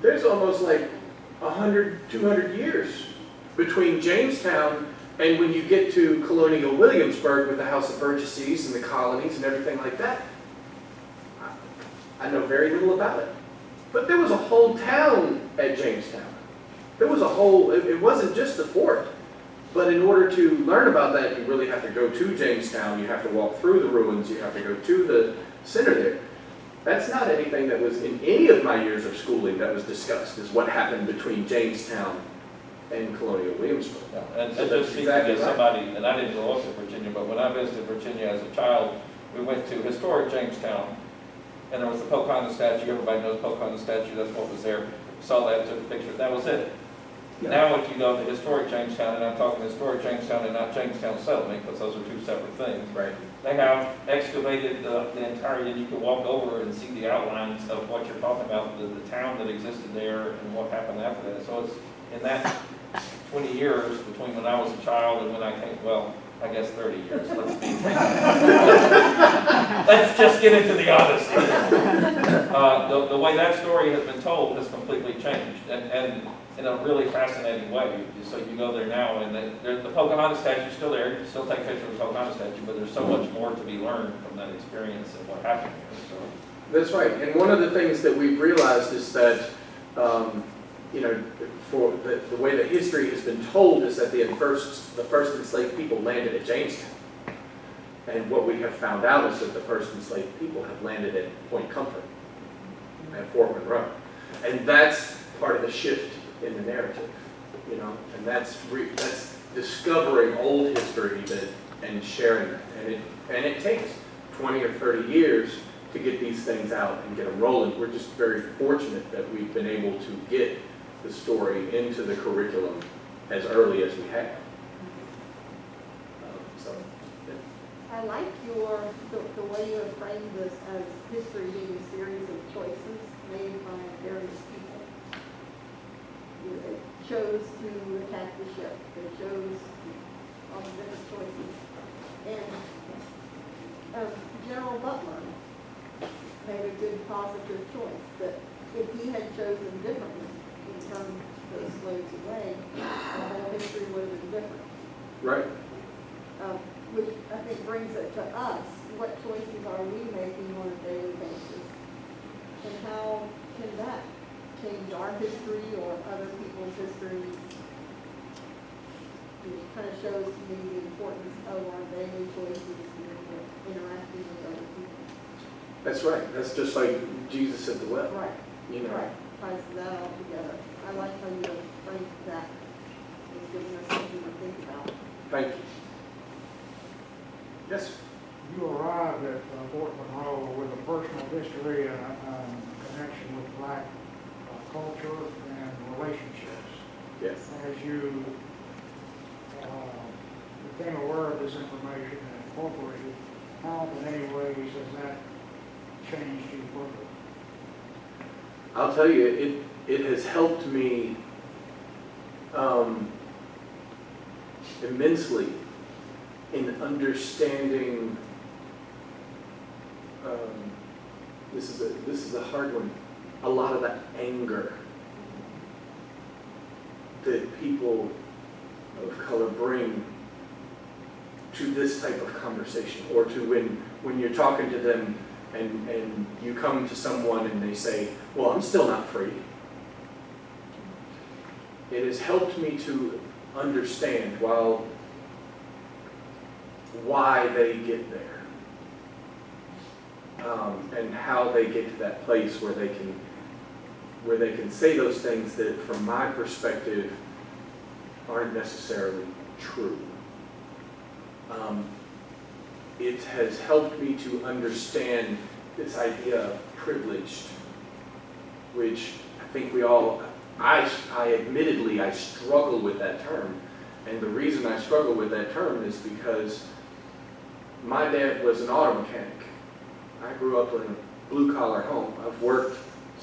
There's almost like 100, 200 years between Jamestown and when you get to Colonial Williamsburg with the House of Burgesses and the colonies and everything like that. I know very little about it. But there was a whole town at Jamestown. There was a whole, it wasn't just the fort. But in order to learn about that, you really have to go to Jamestown. You have to walk through the ruins. You have to go to the center there. That's not anything that was in any of my years of schooling that was discussed, is what happened between Jamestown and Colonial Williamsburg. Yeah, and So just that's speaking exactly as right. somebody, and I didn't grow up in Virginia, but when I visited Virginia as a child, we went to historic Jamestown, and there was the Pocahontas statue. Everybody knows Pocahontas statue. That's what was there. Saw that, took a picture. That was it. Yeah. Now if you go to historic Jamestown, and I'm talking historic Jamestown and not Jamestown settlement, because those are two separate things. Right. They have excavated the entire, and you can walk over and see the outlines of what you're talking about, the town that existed there and what happened after that. So it's in that 20 years between when I was a child and when I came, well, I guess 30 years, let's be. Let's just get into the honesty. The way that story has been told has completely changed, and in a really fascinating way. So you go there now, and the Pocahontas statue is still there. You can still take pictures of the Pocahontas statue, but there's so much more to be learned from that experience and what happened here. So. That's right. And one of the things that we've realized is that, for the way that history has been told is that the first enslaved people landed at Jamestown. And what we have found out is that the first enslaved people have landed at Point Comfort, at Fort Monroe. And that's part of the shift in the narrative, and that's discovering old history and sharing that. And it takes 20 or 30 years to get these things out and get them rolling. We're just very fortunate that we've been able to get the story into the curriculum as early as we have. I like the way you have framed this as history being a series of choices made by various people. They chose to attack the ship. They chose all the different choices. And General Butler made a good positive choice that if he had chosen differently in terms those slaves away, the whole history would have been different. Right. Which I think brings it to us, what choices are we making on a daily basis? And how can that change our history or other people's histories? It kind of shows to me the importance of our daily choices and interacting with other people. That's right. That's just like Jesus at the well. Right, You know. right, ties that all together. I like how you framed that, it's giving us something to think about. Thank you. Yes, sir. You arrived at Fort Monroe with a personal history and a connection with black culture and relationships. Yes. As you became aware of this information and incorporated it, how in any ways has that changed you further? I'll tell you, it has helped me immensely in understanding. This is a hard one. A lot of that anger that people of color bring to this type of conversation, or to when you're talking to them and you come to someone and they say, well, I'm still not free. It has helped me to understand why they get there, and how they get to that place where they can say those things that, from my perspective, aren't necessarily true. It has helped me to understand this idea of privileged, which I think we all, I admittedly, I struggle with that term. And the reason I struggle with that term is because my dad was an auto mechanic. I grew up in a blue-collar home. I've worked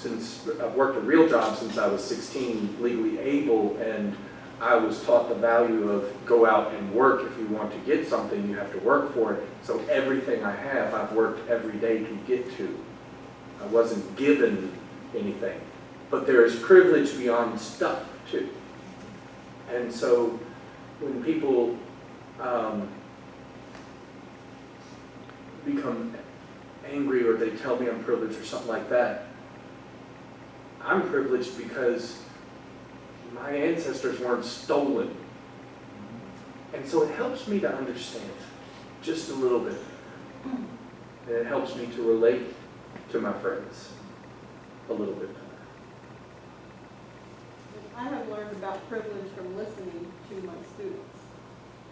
a real job since I was 16, legally able, and I was taught the value of go out and work. If you want to get something, you have to work for it. So everything I have, I've worked every day to get to. I wasn't given anything. But there is privilege beyond stuff, too. And so when people become angry, or they tell me I'm privileged or something like that, I'm privileged because my ancestors weren't stolen. And so it helps me to understand just a little bit. And it helps me to relate to my friends a little bit better. I have learned about privilege from listening to my students,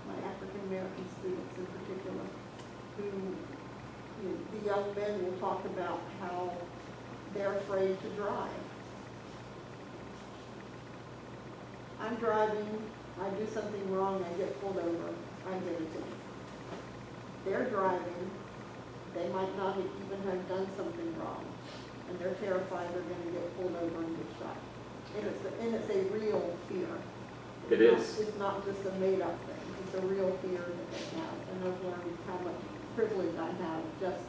my African American students in particular, who, the young men will talk about how they're afraid to drive. I'm driving, I do something wrong, I get pulled over, I get a ticket. They're driving, they might not even have done something wrong, and they're terrified they're going to get pulled over and get shot. And it's a real fear. It is. It's not just a made-up thing. It's a real fear that they have. And I've learned how much privilege I have just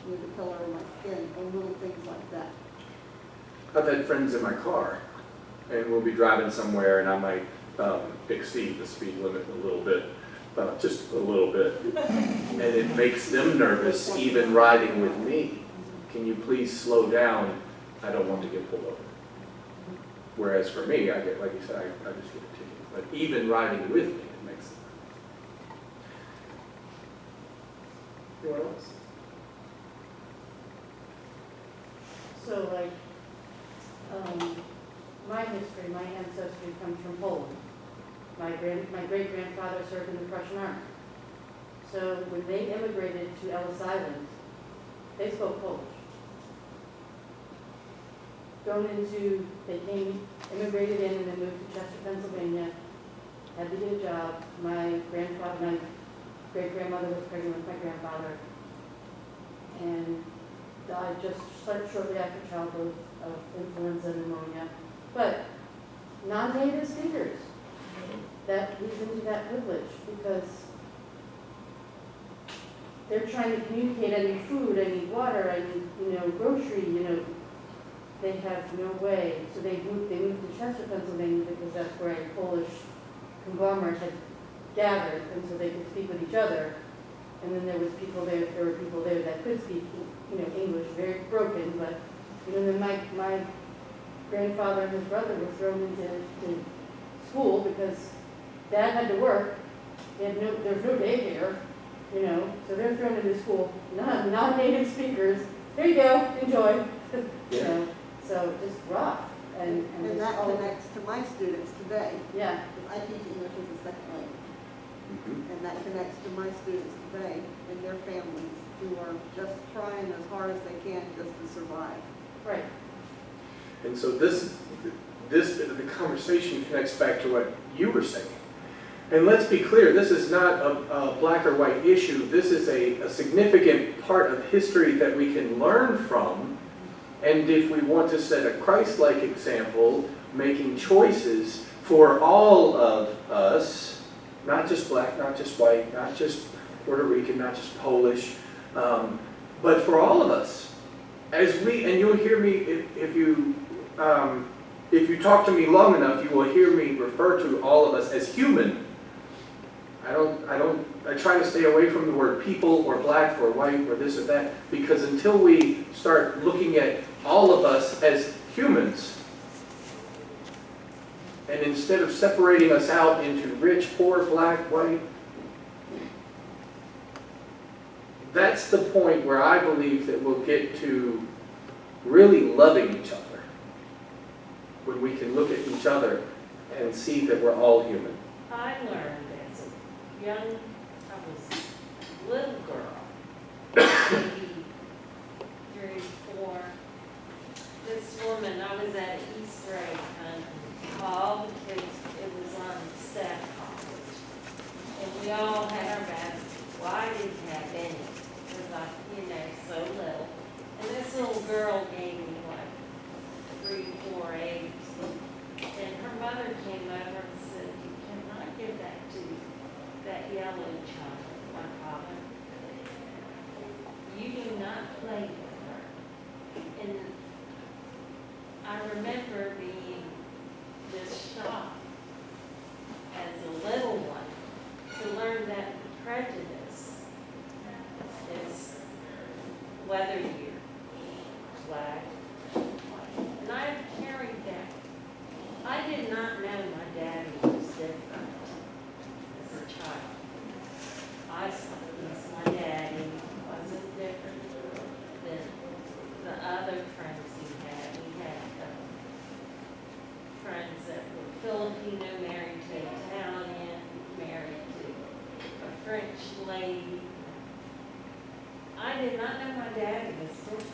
with the color of my skin and little things like that. I've had friends in my car, and we'll be driving somewhere, and I might exceed the speed limit a little bit, just a little bit. And it makes them nervous, even riding with me. Can you please slow down? I don't want to get pulled over. Whereas for me, I get, like you said, I just get a ticket. But even riding with me, it makes them. Anyone else? So like, my history, my ancestry comes from Poland. My great-grandfather served in the Prussian Army. So when they immigrated to Ellis Island, they spoke Polish. Immigrated in and then moved to Chester, Pennsylvania, had to get a job. My great-grandmother was pregnant with my grandfather and died just shortly after childbirth of influenza and pneumonia. But non-native speakers, that leads into that privilege because they're trying to communicate, I need food, I need water, I need, grocery, they have no way, so they moved to Chester, Pennsylvania, because that's where a Polish conglomerate had gathered, and so they could speak with each other. And then there were people there that could speak, English, very broken, but, then my grandfather and his brother were thrown into school because Dad had to work. There's no daycare, so they're thrown into school, non-native speakers. There you go, enjoy. So just rough. And And that connects to my students today. Yeah, I teach English as a second language. Mhm. And that connects to my students today and their families who are just trying as hard as they can just to survive. right. And so the conversation connects back to what you were saying. And let's be clear, this is not a black or white issue. This is a significant part of history that we can learn from. And if we want to set a Christ-like example, making choices for all of us, not just black, not just white, not just Puerto Rican, not just Polish, but for all of us. And you'll hear me, if you talk to me long enough, you will hear me refer to all of us as human. I try to stay away from the word people or black or white or this or that, because until we start looking at all of us as humans, and instead of separating us out into rich, poor, black, white, that's the point where I believe that we'll get to really loving each other. When we can look at each other and see that we're all human. I learned as a I was a little girl, maybe 3, 4. This woman, I was at Easter egg hunt, and all the kids, it was on staff college. And we all had our baskets. Well, I didn't have any, because I, so little. And this little girl gave me like 3, 4 eggs. And her mother came over and said, "You cannot give that to that yellow child, my father. You do not play with her." And I remember being just shocked as a little one to learn that prejudice is whether you're black, white. And I've carried that. I did not know my daddy was different as a child. I saw my daddy wasn't different than the other friends he had. He had friends that were Filipino, married to an Italian, married to a French lady. I did not know my daddy was different.